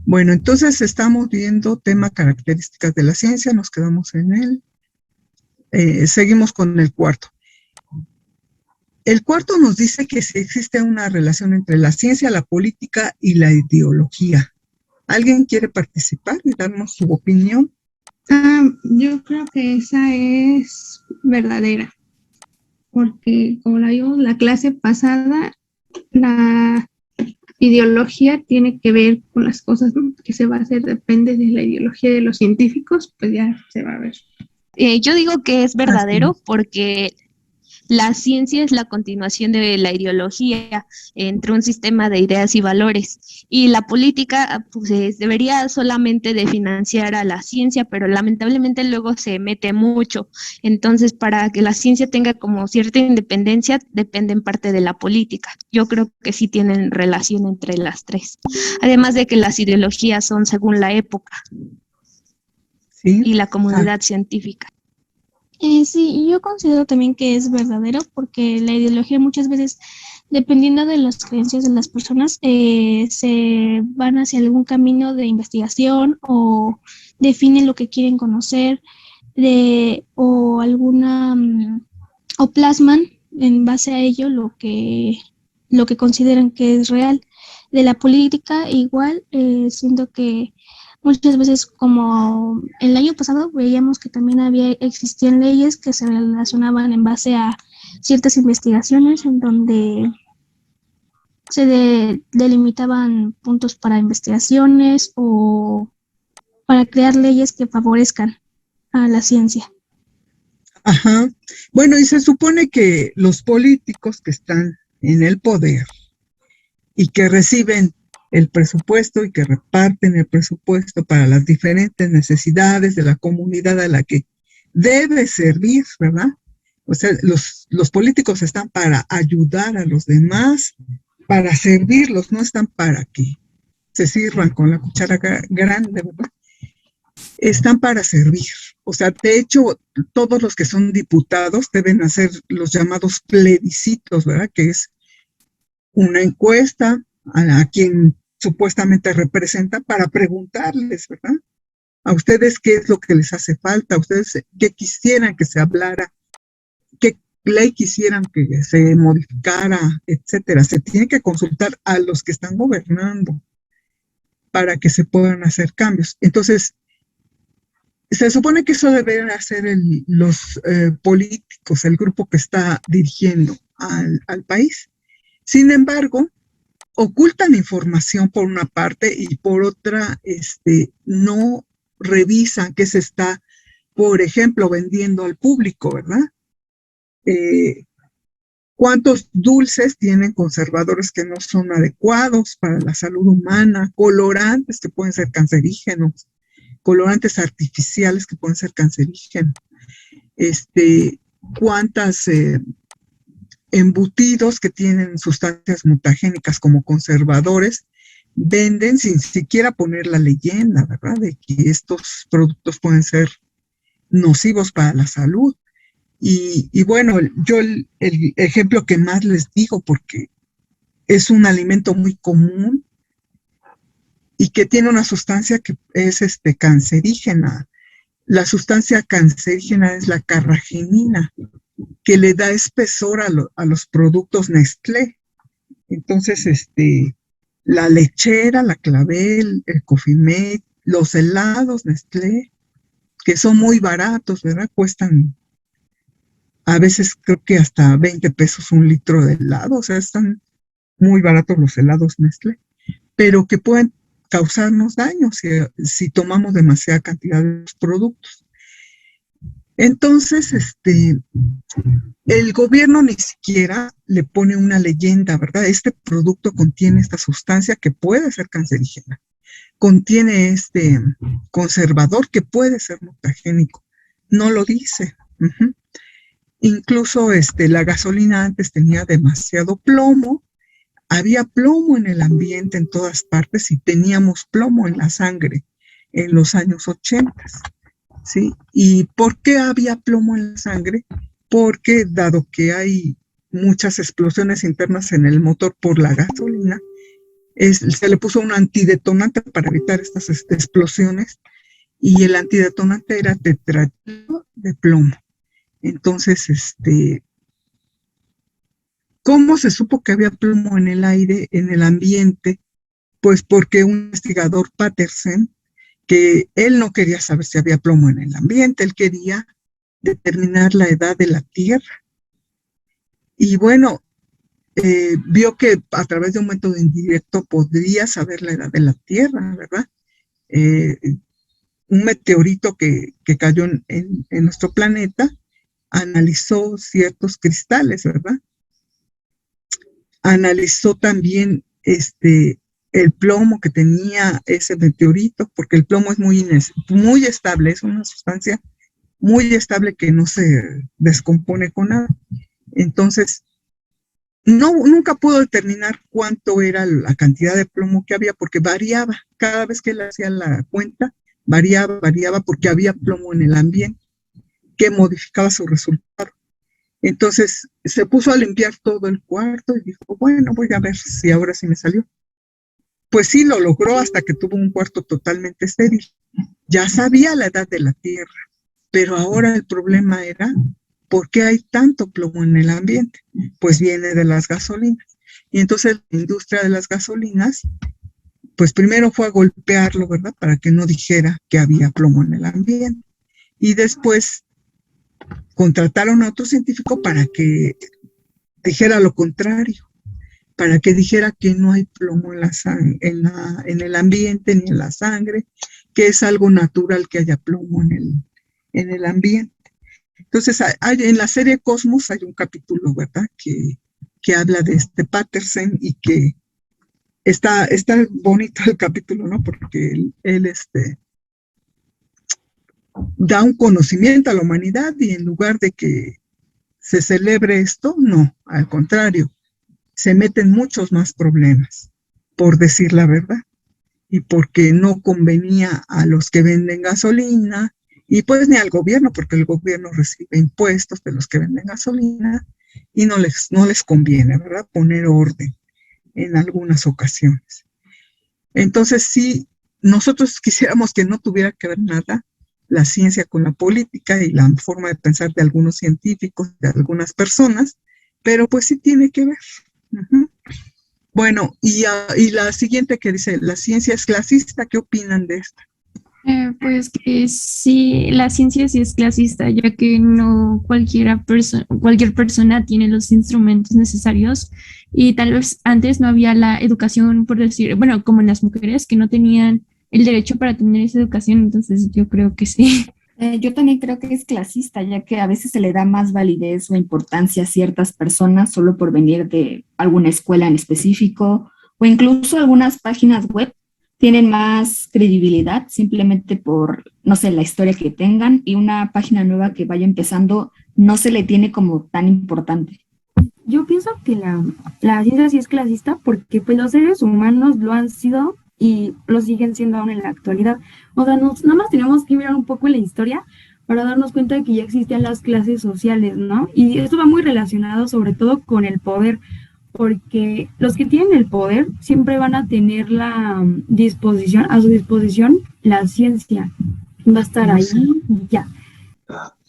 Bueno, entonces estamos viendo tema características de la ciencia, nos quedamos en él. Seguimos con el cuarto. El cuarto nos dice que si existe una relación entre la ciencia, la política y la ideología. ¿Alguien quiere participar y darnos su opinión? Yo creo que esa es verdadera, porque como la vimos la clase pasada, la ideología tiene que ver con las cosas, ¿no?, que se va a hacer, depende de la ideología de los científicos, pues ya se va a ver. Yo digo que es Así verdadero es. porque la ciencia es la continuación de la ideología entre un sistema de ideas y valores. Y la política, pues, debería solamente de financiar a la ciencia, pero lamentablemente luego se mete mucho. Entonces, para que la ciencia tenga como cierta independencia, depende en parte de la política. Yo creo que sí tienen relación entre las tres. Además de que las ideologías son según la época Sí. y la Ah, comunidad científica. Sí, yo considero también que es verdadero porque la ideología muchas veces, dependiendo de las creencias de las personas, se van hacia algún camino de investigación o definen lo que quieren conocer o alguna o plasman en base a ello lo que consideran que es real. De la política igual, siento que muchas veces, como el año pasado, veíamos que también existían leyes que se relacionaban en base a ciertas investigaciones en donde delimitaban puntos para investigaciones o para crear leyes que favorezcan a la ciencia. ajá. Bueno, y se supone que los políticos que están en el poder y que reciben el presupuesto y que reparten el presupuesto para las diferentes necesidades de la comunidad a la que debe servir, ¿verdad? O sea, los políticos están para ayudar a los demás, para servirlos, no están para que se sirvan con la cuchara grande, ¿verdad? Están para servir. O sea, de hecho, todos los que son diputados deben hacer los llamados plebiscitos, ¿verdad? Que es una encuesta a quien supuestamente representa para preguntarles, ¿verdad? A ustedes qué es lo que les hace falta, a ustedes qué quisieran que se hablara, qué ley quisieran que se modificara, etcétera. Se tiene que consultar a los que están gobernando para que se puedan hacer cambios. Entonces, se supone que eso deben hacer los políticos, el grupo que está dirigiendo al país. Sin embargo, ocultan información por una parte y por otra, no revisan qué se está, por ejemplo, vendiendo al público, ¿verdad? ¿Cuántos dulces tienen conservadores que no son adecuados para la salud humana? Colorantes que pueden ser cancerígenos, colorantes artificiales que pueden ser cancerígenos. ¿Cuántas embutidos que tienen sustancias mutagénicas como conservadores venden sin siquiera poner la leyenda, ¿verdad? De que estos productos pueden ser nocivos para la salud. Y bueno, yo el ejemplo que más les digo, porque es un alimento muy común y que tiene una sustancia que es cancerígena. La sustancia cancerígena es la carragenina, que le da espesor a los productos Nestlé. Entonces, la lechera, la Clavel, el Coffee Mate, los helados Nestlé, que son muy baratos, ¿verdad? Cuestan a veces creo que hasta 20 pesos un litro de helado, o sea, están muy baratos los helados Nestlé, pero que pueden causarnos daño si tomamos demasiada cantidad de los productos. Entonces, el gobierno ni siquiera le pone una leyenda, ¿verdad? Este producto contiene esta sustancia que puede ser cancerígena, contiene este conservador que puede ser mutagénico. No lo dice. Uh-huh. Incluso la gasolina antes tenía demasiado plomo, había plomo en el ambiente en todas partes y teníamos plomo en la sangre en los años 80. ¿Sí? ¿Y por qué había plomo en la sangre? Porque dado que hay muchas explosiones internas en el motor por la gasolina, Se le puso un antidetonante para evitar estas explosiones, y el antidetonante era tetraetilo de plomo. Entonces, ¿cómo se supo que había plomo en el aire, en el ambiente? Pues porque un investigador, Patterson, que él no quería saber si había plomo en el ambiente, él quería determinar la edad de la Tierra. Y bueno, vio que a través de un método indirecto podría saber la edad de la Tierra, ¿verdad? Un meteorito que cayó en nuestro planeta analizó ciertos cristales, ¿verdad? Analizó también el plomo que tenía ese meteorito, porque el plomo es muy estable, es una sustancia muy estable que no se descompone con nada. Entonces, nunca pudo determinar cuánto era la cantidad de plomo que había, porque variaba. Cada vez que él hacía la cuenta, variaba porque había plomo en el ambiente que modificaba su resultado. Entonces se puso a limpiar todo el cuarto y dijo, bueno, voy a ver si ahora sí me salió. Pues sí, lo logró hasta que tuvo un cuarto totalmente estéril. Ya sabía la edad de la Tierra, pero ahora el problema era, ¿por qué hay tanto plomo en el ambiente? Pues viene de las gasolinas. Y entonces la industria de las gasolinas, pues primero fue a golpearlo, ¿verdad? Para que no dijera que había plomo en el ambiente. Y después contrataron a otro científico para que dijera lo contrario, para que dijera que no hay plomo en el ambiente ni en la sangre, que es algo natural que haya plomo en el ambiente. Entonces, en la serie Cosmos hay un capítulo, ¿verdad?, que habla de este Patterson, y que está bonito el capítulo, ¿no? Porque él da un conocimiento a la humanidad, y en lugar de que se celebre esto, no, al contrario, se meten muchos más problemas, por decir la verdad, y porque no convenía a los que venden gasolina, y pues ni al gobierno, porque el gobierno recibe impuestos de los que venden gasolina, y no les conviene, ¿verdad?, poner orden en algunas ocasiones. Entonces, sí, nosotros quisiéramos que no tuviera que ver nada la ciencia con la política y la forma de pensar de algunos científicos, de algunas personas, pero pues sí tiene que ver. Uh-huh. Bueno, y la siguiente que dice, ¿la ciencia es clasista? ¿Qué opinan de esta? Pues que sí, la ciencia sí es clasista, ya que no cualquier persona tiene los instrumentos necesarios, y tal vez antes no había la educación, por decir, bueno, como en las mujeres que no tenían el derecho para tener esa educación, entonces yo creo que sí. Yo también creo que es clasista, ya que a veces se le da más validez o importancia a ciertas personas solo por venir de alguna escuela en específico, o incluso algunas páginas web tienen más credibilidad simplemente por, no sé, la historia que tengan, y una página nueva que vaya empezando no se le tiene como tan importante. Yo pienso que la ciencia sí es clasista porque pues los seres humanos lo han sido y lo siguen siendo aún en la actualidad. O sea, nada más tenemos que mirar un poco en la historia para darnos cuenta de que ya existían las clases sociales, ¿no? Y esto va muy relacionado sobre todo con el poder, porque los que tienen el poder siempre van a tener a su disposición la ciencia. Va a estar ahí y ya.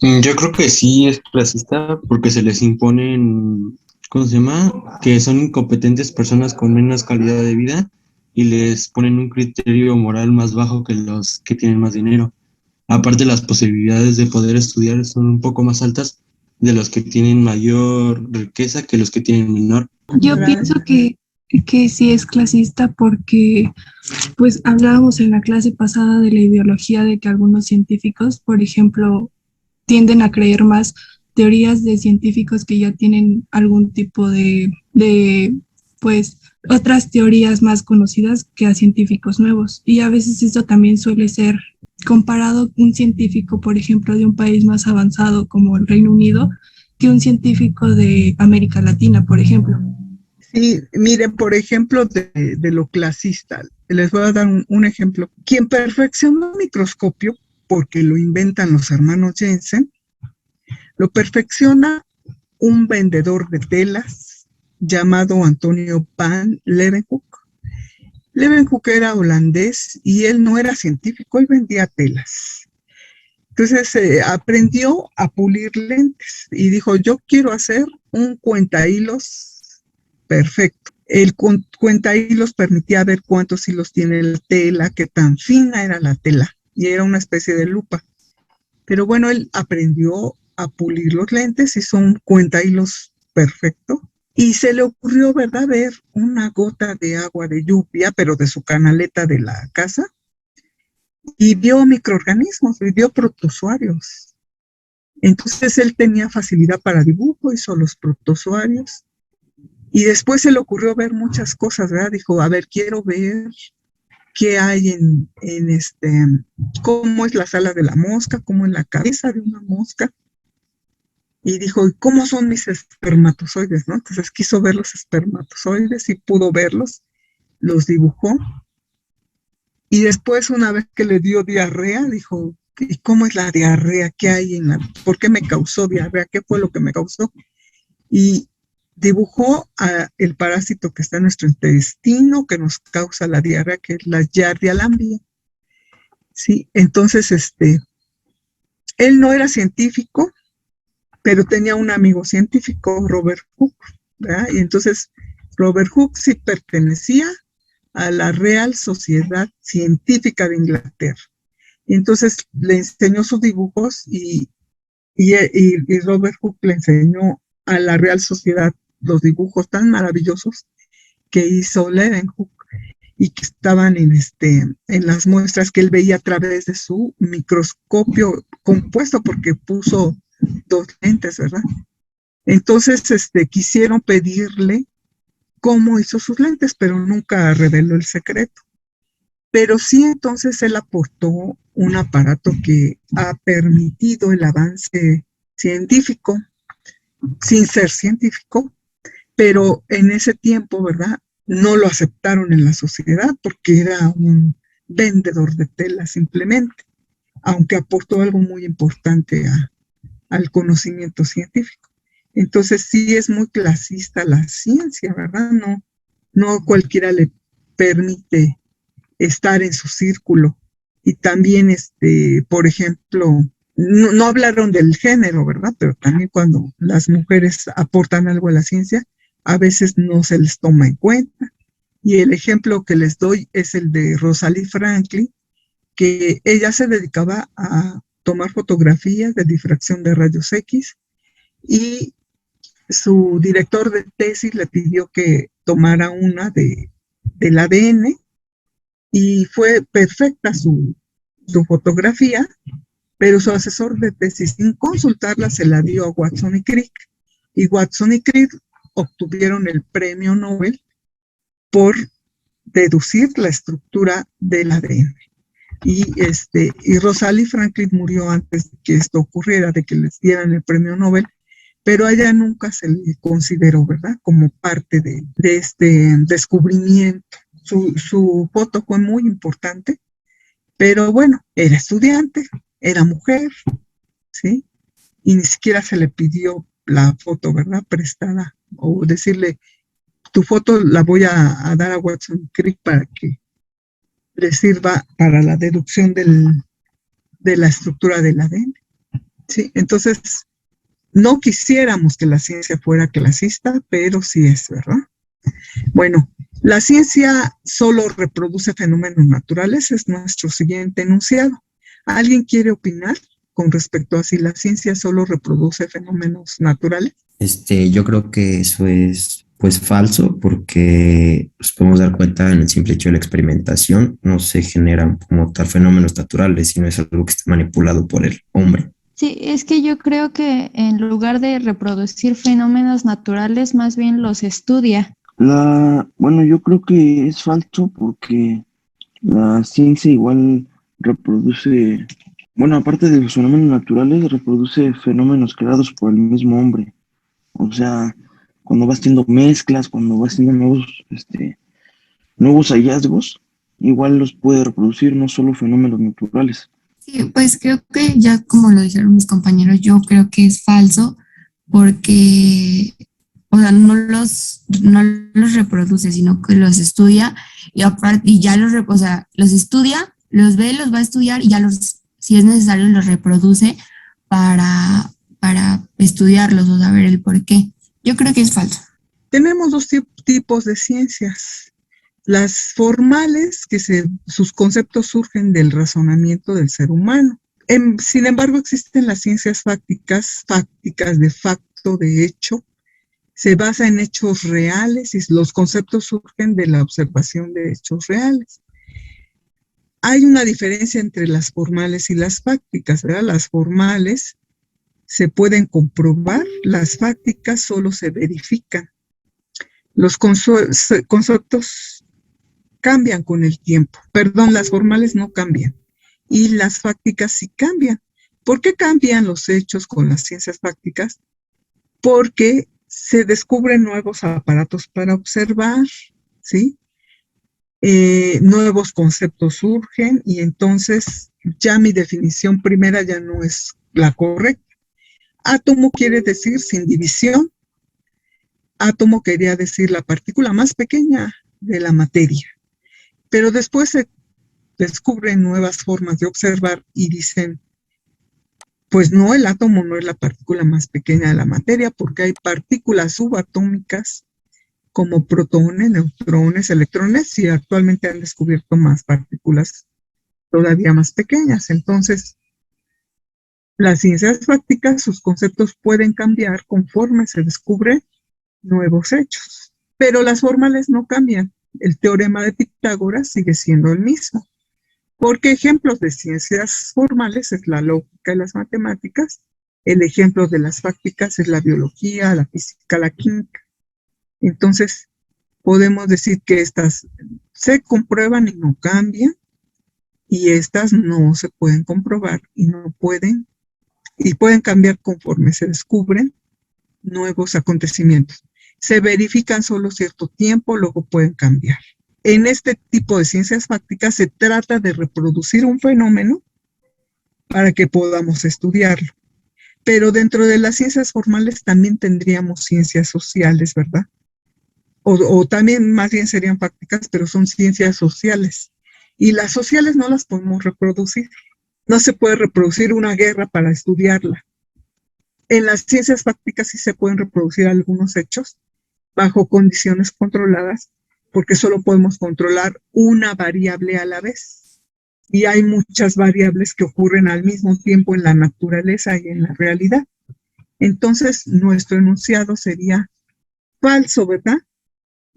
Yo creo que sí es clasista porque se les imponen, ¿cómo se llama? Que son incompetentes personas con menos calidad de vida, y les ponen un criterio moral más bajo que los que tienen más dinero. Aparte, las posibilidades de poder estudiar son un poco más altas de los que tienen mayor riqueza que los que tienen menor. Yo pienso que sí es clasista porque, pues, hablábamos en la clase pasada de la ideología de que algunos científicos, por ejemplo, tienden a creer más teorías de científicos que ya tienen algún tipo de pues, otras teorías más conocidas que a científicos nuevos. Y a veces esto también suele ser comparado un científico, por ejemplo, de un país más avanzado como el Reino Unido, que un científico de América Latina, por ejemplo. Sí, miren, por ejemplo, de lo clasista, les voy a dar un ejemplo. Quien perfeccionó un microscopio, porque lo inventan los hermanos Jensen, lo perfecciona un vendedor de telas llamado Antonio van Leeuwenhoek, Leeuwenhoek era holandés y él no era científico, él vendía telas. Entonces aprendió a pulir lentes y dijo, yo quiero hacer un cuentahilos perfecto. El cuentahilos permitía ver cuántos hilos tiene la tela, qué tan fina era la tela, y era una especie de lupa. Pero bueno, él aprendió a pulir los lentes, hizo un cuentahilos perfecto, y se le ocurrió, ¿verdad?, ver una gota de agua de lluvia, pero de su canaleta de la casa, y vio microorganismos, y vio protozoarios. Entonces él tenía facilidad para dibujo, hizo los protozoarios, y después se le ocurrió ver muchas cosas, ¿verdad? Dijo, a ver, quiero ver qué hay en cómo es la sala de la mosca, cómo es la cabeza de una mosca. Y dijo, ¿y cómo son mis espermatozoides, no? Entonces quiso ver los espermatozoides y pudo verlos, los dibujó. Y después, una vez que le dio diarrea, dijo, ¿y cómo es la diarrea? ¿Qué hay en la? ¿Por qué me causó diarrea? ¿Qué fue lo que me causó? Y dibujó el parásito que está en nuestro intestino, que nos causa la diarrea, que es la Giardia lamblia. Sí, entonces, él no era científico, pero tenía un amigo científico, Robert Hooke, ¿verdad? Y entonces, Robert Hooke sí pertenecía a la Real Sociedad Científica de Inglaterra. Y entonces le enseñó sus dibujos y Robert Hooke le enseñó a la Real Sociedad los dibujos tan maravillosos que hizo Leeuwenhoek y que estaban en las muestras que él veía a través de su microscopio compuesto, porque puso 2 lentes, ¿verdad? Entonces quisieron pedirle cómo hizo sus lentes, pero nunca reveló el secreto. Pero sí, entonces él aportó un aparato que ha permitido el avance científico, sin ser científico, pero en ese tiempo, ¿verdad?, no lo aceptaron en la sociedad porque era un vendedor de tela simplemente, aunque aportó algo muy importante al conocimiento científico. Entonces sí es muy clasista la ciencia, ¿verdad? No cualquiera le permite estar en su círculo. Y también, por ejemplo, no hablaron del género, ¿verdad? Pero también cuando las mujeres aportan algo a la ciencia, a veces no se les toma en cuenta. Y el ejemplo que les doy es el de Rosalind Franklin, que ella se dedicaba a tomar fotografías de difracción de rayos X y su director de tesis le pidió que tomara una del ADN y fue perfecta su fotografía, pero su asesor de tesis, sin consultarla, se la dio a Watson y Crick. Y Watson y Crick obtuvieron el premio Nobel por deducir la estructura del ADN. Y Rosalind Franklin murió antes de que esto ocurriera, de que les dieran el premio Nobel, pero a ella nunca se le consideró, ¿verdad?, como parte de este descubrimiento. Su foto fue muy importante, pero bueno, era estudiante, era mujer, ¿sí? Y ni siquiera se le pidió la foto, ¿verdad?, prestada, o decirle, tu foto la voy a dar a Watson Crick para que le sirva para la deducción de la estructura del ADN, ¿sí? Entonces, no quisiéramos que la ciencia fuera clasista, pero sí es, ¿verdad? Bueno, la ciencia solo reproduce fenómenos naturales, es nuestro siguiente enunciado. ¿Alguien quiere opinar con respecto a si la ciencia solo reproduce fenómenos naturales? Yo creo que eso es pues falso, porque nos podemos dar cuenta en el simple hecho de la experimentación no se generan como tal fenómenos naturales, sino es algo que está manipulado por el hombre. Sí, es que yo creo que en lugar de reproducir fenómenos naturales, más bien los estudia. Bueno, yo creo que es falso porque la ciencia igual reproduce, bueno, aparte de los fenómenos naturales, reproduce fenómenos creados por el mismo hombre. O sea, cuando va haciendo mezclas, cuando va haciendo nuevos hallazgos, igual los puede reproducir, no solo fenómenos naturales. Sí, pues creo que ya como lo dijeron mis compañeros, yo creo que es falso porque o sea, no los reproduce, sino que los estudia y aparte, y ya o sea, los estudia, los ve, los va a estudiar y ya si es necesario, los reproduce para estudiarlos o saber el por qué. Yo creo que es falso. Tenemos dos tipos de ciencias. Las formales, sus conceptos surgen del razonamiento del ser humano. Sin embargo, existen las ciencias fácticas de facto, de hecho. Se basa en hechos reales y los conceptos surgen de la observación de hechos reales. Hay una diferencia entre las formales y las fácticas, ¿verdad? Las formales se pueden comprobar, las fácticas solo se verifican. Los conceptos cambian con el tiempo. Perdón, las formales no cambian y las fácticas sí cambian. ¿Por qué cambian los hechos con las ciencias fácticas? Porque se descubren nuevos aparatos para observar, ¿sí? Nuevos conceptos surgen y entonces ya mi definición primera ya no es la correcta. Átomo quiere decir sin división. Átomo quería decir la partícula más pequeña de la materia. Pero después se descubren nuevas formas de observar y dicen, pues no, el átomo no es la partícula más pequeña de la materia porque hay partículas subatómicas como protones, neutrones, electrones y actualmente han descubierto más partículas todavía más pequeñas. Entonces, las ciencias fácticas, sus conceptos pueden cambiar conforme se descubren nuevos hechos, pero las formales no cambian. El teorema de Pitágoras sigue siendo el mismo. Porque ejemplos de ciencias formales es la lógica y las matemáticas, el ejemplo de las fácticas es la biología, la física, la química. Entonces, podemos decir que estas se comprueban y no cambian, y estas no se pueden comprobar y pueden cambiar conforme se descubren nuevos acontecimientos. Se verifican solo cierto tiempo, luego pueden cambiar. En este tipo de ciencias fácticas se trata de reproducir un fenómeno para que podamos estudiarlo. Pero dentro de las ciencias formales también tendríamos ciencias sociales, ¿verdad? O también más bien serían fácticas, pero son ciencias sociales. Y las sociales no las podemos reproducir. No se puede reproducir una guerra para estudiarla. En las ciencias fácticas sí se pueden reproducir algunos hechos bajo condiciones controladas, porque solo podemos controlar una variable a la vez. Y hay muchas variables que ocurren al mismo tiempo en la naturaleza y en la realidad. Entonces, nuestro enunciado sería falso, ¿verdad?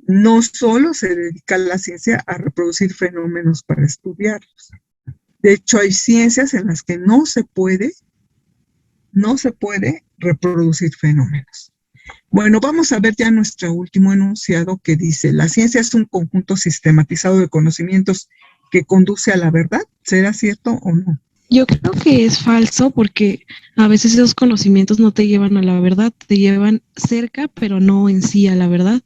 No solo se dedica la ciencia a reproducir fenómenos para estudiarlos. De hecho, hay ciencias en las que no se puede reproducir fenómenos. Bueno, vamos a ver ya nuestro último enunciado que dice, la ciencia es un conjunto sistematizado de conocimientos que conduce a la verdad. ¿Será cierto o no? Yo creo que es falso porque a veces esos conocimientos no te llevan a la verdad, te llevan cerca, pero no en sí a la verdad.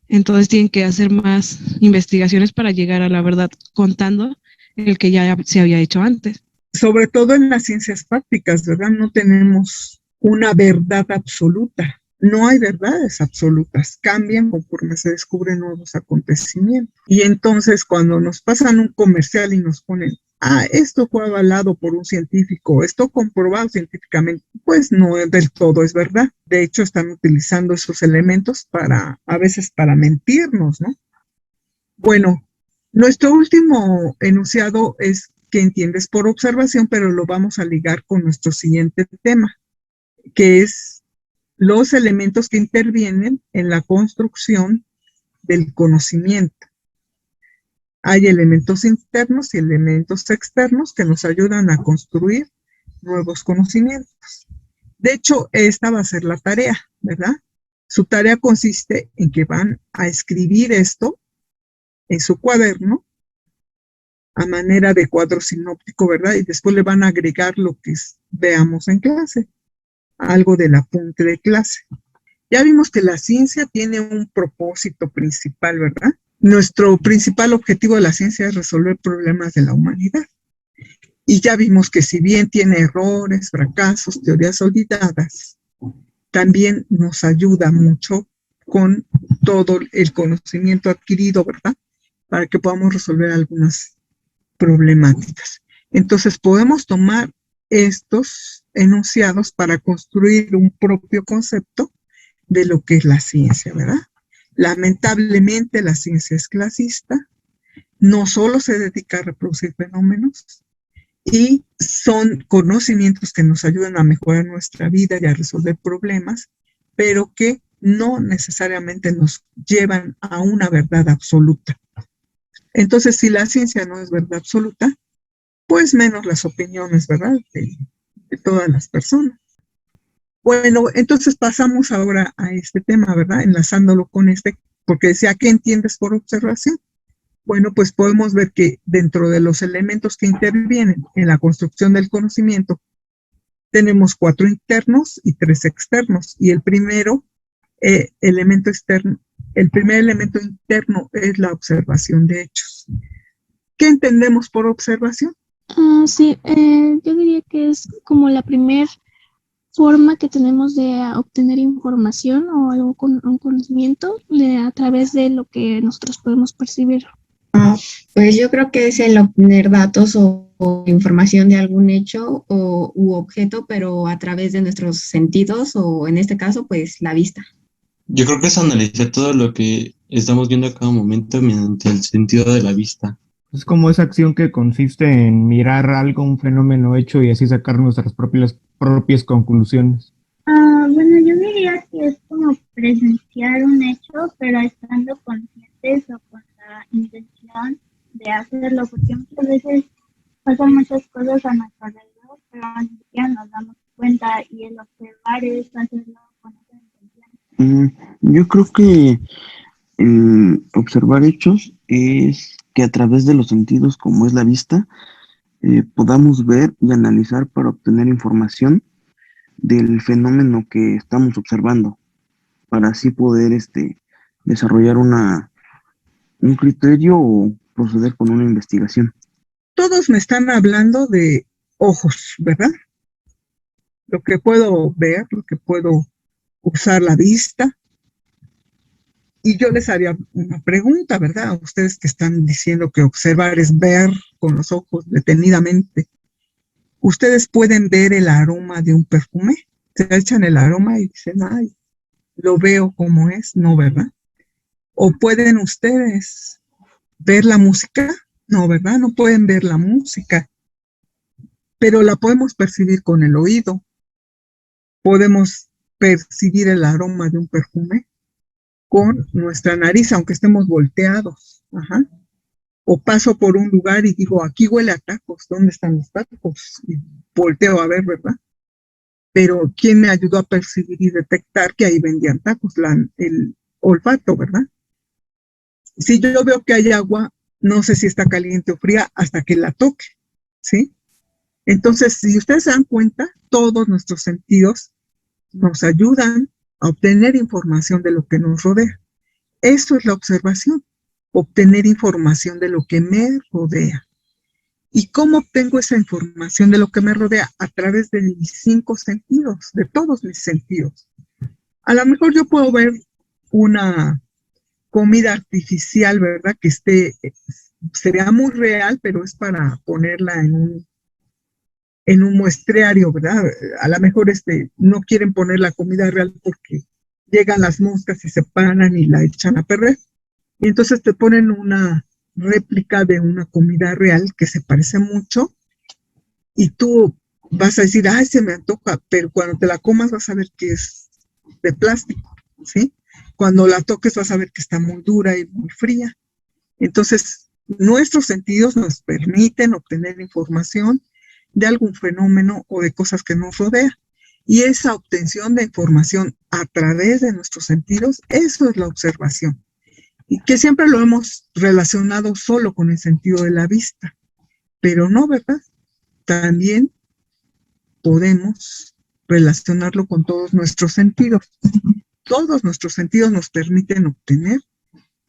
Entonces tienen que hacer más investigaciones para llegar a la verdad, contando el que ya se había hecho antes. Sobre todo en las ciencias prácticas, ¿verdad? No tenemos una verdad absoluta. No hay verdades absolutas, cambian conforme se descubren nuevos acontecimientos. Y entonces cuando nos pasan un comercial y nos ponen, esto fue avalado por un científico, esto comprobado científicamente, pues no del todo es verdad. De hecho, están utilizando esos elementos a veces para mentirnos, ¿no? Bueno, nuestro último enunciado es que entiendes por observación, pero lo vamos a ligar con nuestro siguiente tema, que es los elementos que intervienen en la construcción del conocimiento. Hay elementos internos y elementos externos que nos ayudan a construir nuevos conocimientos. De hecho, esta va a ser la tarea, ¿verdad? Su tarea consiste en que van a escribir esto en su cuaderno a manera de cuadro sinóptico, ¿verdad? Y después le van a agregar lo que veamos en clase, algo del apunte de clase. Ya vimos que la ciencia tiene un propósito principal, ¿verdad? Nuestro principal objetivo de la ciencia es resolver problemas de la humanidad. Y ya vimos que si bien tiene errores, fracasos, teorías olvidadas, también nos ayuda mucho con todo el conocimiento adquirido, ¿verdad? Para que podamos resolver algunas problemáticas. Entonces podemos tomar estos enunciados para construir un propio concepto de lo que es la ciencia, ¿verdad? Lamentablemente la ciencia es clasista, no solo se dedica a reproducir fenómenos, y son conocimientos que nos ayudan a mejorar nuestra vida y a resolver problemas, pero que no necesariamente nos llevan a una verdad absoluta. Entonces, si la ciencia no es verdad absoluta, pues menos las opiniones, ¿verdad?, de todas las personas. Bueno, entonces pasamos ahora a este tema, ¿verdad?, enlazándolo con este, porque decía, ¿qué entiendes por observación? Bueno, pues podemos ver que dentro de los elementos que intervienen en la construcción del conocimiento, tenemos 4 internos y 3 externos, y el primer elemento interno es la observación de hechos. ¿Qué entendemos por observación? Sí, yo diría que es como la primer forma que tenemos de obtener información o algo con un conocimiento a través de lo que nosotros podemos percibir. Pues yo creo que es el obtener datos o información de algún hecho u objeto, pero a través de nuestros sentidos o en este caso, pues la vista. Yo creo que es analizar todo lo que estamos viendo a cada momento mediante el sentido de la vista. Es como esa acción que consiste en mirar algo, un fenómeno hecho y así sacar nuestras propias conclusiones. Bueno, yo diría que es como presenciar un hecho, pero estando conscientes o con la intención de hacerlo, porque muchas veces pasan muchas cosas a nuestro alrededor, pero ni siquiera nos damos cuenta, y el observar es hacerlo con esa intención. Yo creo que el observar hechos es que a través de los sentidos, como es la vista, podamos ver y analizar para obtener información del fenómeno que estamos observando, para así poder desarrollar un criterio o proceder con una investigación. Todos me están hablando de ojos, ¿verdad? Lo que puedo ver, lo que puedo usar la vista. Y yo les haría una pregunta, ¿verdad? A ustedes que están diciendo que observar es ver con los ojos detenidamente. ¿Ustedes pueden ver el aroma de un perfume? Se echan el aroma y dicen, ay, lo veo como es, no, ¿verdad? ¿O pueden ustedes ver la música? No, ¿verdad? No pueden ver la música, pero la podemos percibir con el oído. Podemos percibir el aroma de un perfume con nuestra nariz, aunque estemos volteados. Ajá. O paso por un lugar y digo, aquí huele a tacos, ¿dónde están los tacos? Y volteo a ver, ¿verdad? Pero ¿quién me ayudó a percibir y detectar que ahí vendían tacos? El olfato, ¿verdad? Si yo veo que hay agua, no sé si está caliente o fría hasta que la toque, ¿sí? Entonces, si ustedes se dan cuenta, todos nuestros sentidos nos ayudan a obtener información de lo que nos rodea. Eso es la observación, obtener información de lo que me rodea. ¿Y cómo obtengo esa información de lo que me rodea? A través de mis 5 sentidos, de todos mis sentidos. A lo mejor yo puedo ver una comida artificial, ¿verdad? Que sería muy real, pero es para ponerla en un muestreario, ¿verdad? A lo mejor no quieren poner la comida real porque llegan las moscas y se paran y la echan a perder. Y entonces te ponen una réplica de una comida real que se parece mucho y tú vas a decir, ay, se me antoja, pero cuando te la comas vas a ver que es de plástico, ¿sí? Cuando la toques vas a ver que está muy dura y muy fría. Entonces, nuestros sentidos nos permiten obtener información de algún fenómeno o de cosas que nos rodean. Y esa obtención de información a través de nuestros sentidos, eso es la observación. Y que siempre lo hemos relacionado solo con el sentido de la vista. Pero no, ¿verdad? También podemos relacionarlo con todos nuestros sentidos. Todos nuestros sentidos nos permiten obtener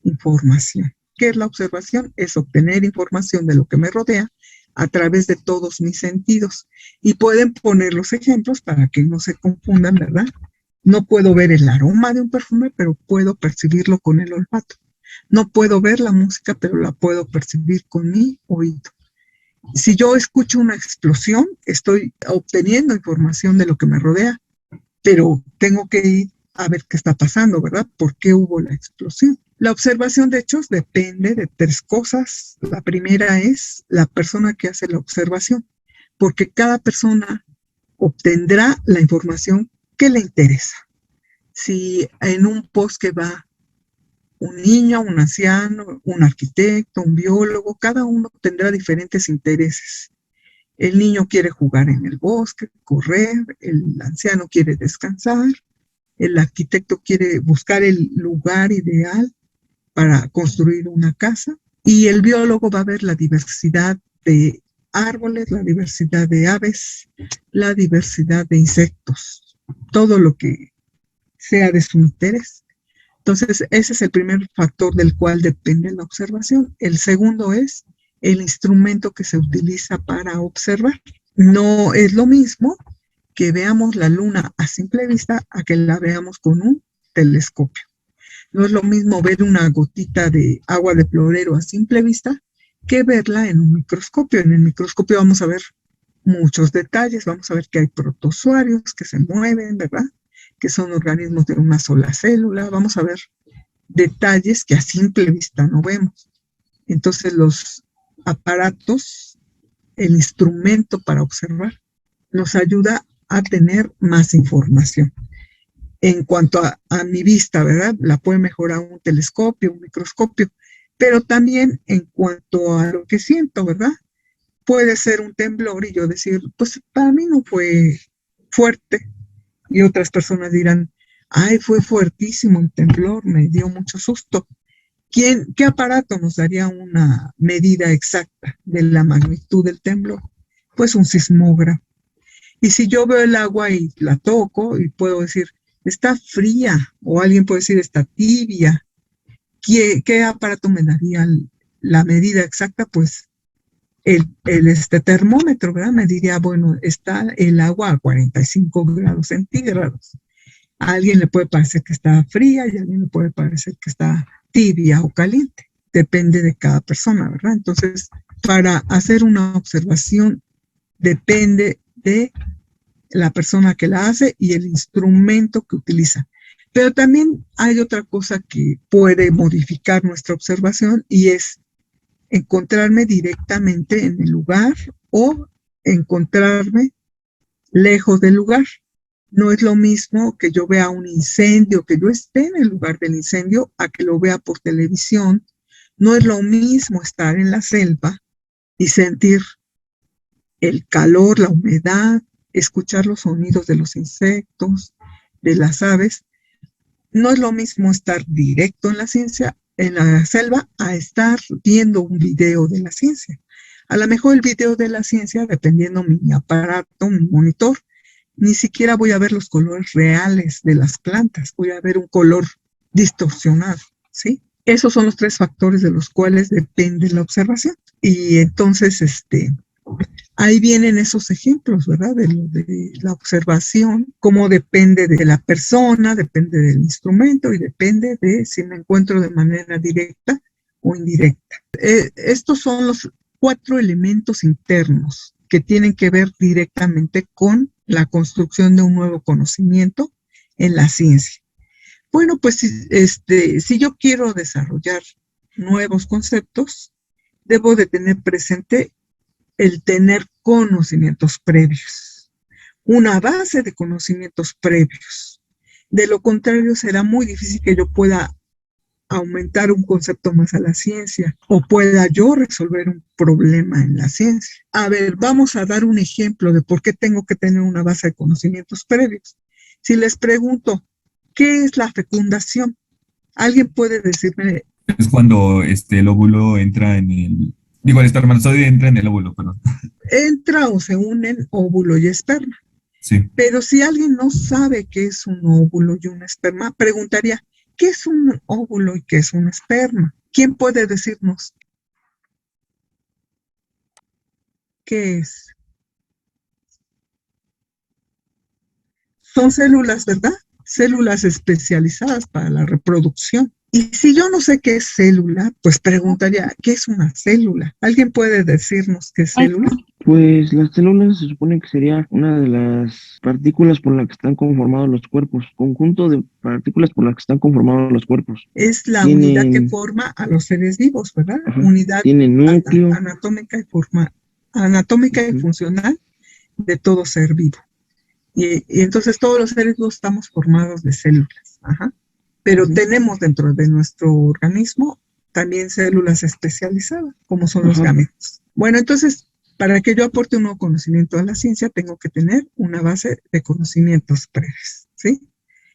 información. ¿Qué es la observación? Es obtener información de lo que me rodea a través de todos mis sentidos. Y pueden poner los ejemplos para que no se confundan, ¿verdad? No puedo ver el aroma de un perfume, pero puedo percibirlo con el olfato. No puedo ver la música, pero la puedo percibir con mi oído. Si yo escucho una explosión, estoy obteniendo información de lo que me rodea, pero tengo que ir a ver qué está pasando, ¿verdad? ¿Por qué hubo la explosión? La observación de hechos depende de tres cosas. La primera es la persona que hace la observación, porque cada persona obtendrá la información que le interesa. Si en un bosque va un niño, un anciano, un arquitecto, un biólogo, cada uno tendrá diferentes intereses. El niño quiere jugar en el bosque, correr, el anciano quiere descansar, el arquitecto quiere buscar el lugar ideal para construir una casa y el biólogo va a ver la diversidad de árboles, la diversidad de aves, la diversidad de insectos, todo lo que sea de su interés. Entonces, ese es el primer factor del cual depende la observación. El segundo es el instrumento que se utiliza para observar. No es lo mismo que veamos la luna a simple vista a que la veamos con un telescopio. No es lo mismo ver una gotita de agua de florero a simple vista que verla en un microscopio. En el microscopio vamos a ver muchos detalles, vamos a ver que hay protozoarios que se mueven, ¿verdad? Que son organismos de una sola célula, vamos a ver detalles que a simple vista no vemos. Entonces los aparatos, el instrumento para observar, nos ayuda a tener más información. En cuanto a mi vista, ¿verdad? La puede mejorar un telescopio, un microscopio, pero también en cuanto a lo que siento, ¿verdad? Puede ser un temblor y yo decir, pues para mí no fue fuerte, y otras personas dirán, ay, fue fuertísimo el temblor, me dio mucho susto. ¿Qué aparato nos daría una medida exacta de la magnitud del temblor? Pues un sismógrafo. Y si yo veo el agua y la toco y puedo decir, está fría, o alguien puede decir, está tibia, ¿qué aparato me daría la medida exacta? Pues el termómetro, ¿verdad? Me diría, bueno, está el agua a 45 grados centígrados. A alguien le puede parecer que está fría y a alguien le puede parecer que está tibia o caliente. Depende de cada persona, ¿verdad? Entonces, para hacer una observación depende de la persona que la hace y el instrumento que utiliza. Pero también hay otra cosa que puede modificar nuestra observación y es encontrarme directamente en el lugar o encontrarme lejos del lugar. No es lo mismo que yo vea un incendio, que yo esté en el lugar del incendio, a que lo vea por televisión. No es lo mismo estar en la selva y sentir el calor, la humedad, escuchar los sonidos de los insectos, de las aves. No es lo mismo estar directo en la selva, a estar viendo un video de la ciencia. A lo mejor el video de la ciencia, dependiendo mi aparato, mi monitor, ni siquiera voy a ver los colores reales de las plantas, voy a ver un color distorsionado, ¿sí? Esos son los tres factores de los cuales depende la observación. Y entonces, ahí vienen esos ejemplos, ¿verdad? De la observación, cómo depende de la persona, depende del instrumento y depende de si me encuentro de manera directa o indirecta. Estos son los 4 elementos internos que tienen que ver directamente con la construcción de un nuevo conocimiento en la ciencia. Bueno, pues si yo quiero desarrollar nuevos conceptos, debo de tener presente el tener conocimientos previos, una base de conocimientos previos. De lo contrario, será muy difícil que yo pueda aumentar un concepto más a la ciencia o pueda yo resolver un problema en la ciencia. A ver, vamos a dar un ejemplo de por qué tengo que tener una base de conocimientos previos. Si les pregunto, ¿qué es la fecundación? ¿Alguien puede decirme? Es cuando el óvulo entra en el espermatozoide entra en el óvulo, perdón. Entra o se unen óvulo y esperma. Sí. Pero si alguien no sabe qué es un óvulo y un esperma, preguntaría, ¿qué es un óvulo y qué es un esperma? ¿Quién puede decirnos? ¿Qué es? Son células, ¿verdad? células especializadas para la reproducción. Y si yo no sé qué es célula, pues preguntaría, ¿qué es una célula? ¿Alguien puede decirnos qué es célula? Pues las células se supone que sería una de las partículas por las que están conformados los cuerpos, conjunto de partículas por las que están conformados los cuerpos. Es la unidad que forma a los seres vivos, ¿verdad? Ajá. Unidad Tiene núcleo, anatómica y funcional de todo ser vivo. Y entonces todos los seres vivos estamos formados de células. Ajá. Pero tenemos dentro de nuestro organismo también células especializadas, como son los gametos. Bueno, entonces, para que yo aporte un nuevo conocimiento a la ciencia, tengo que tener una base de conocimientos previos, ¿sí?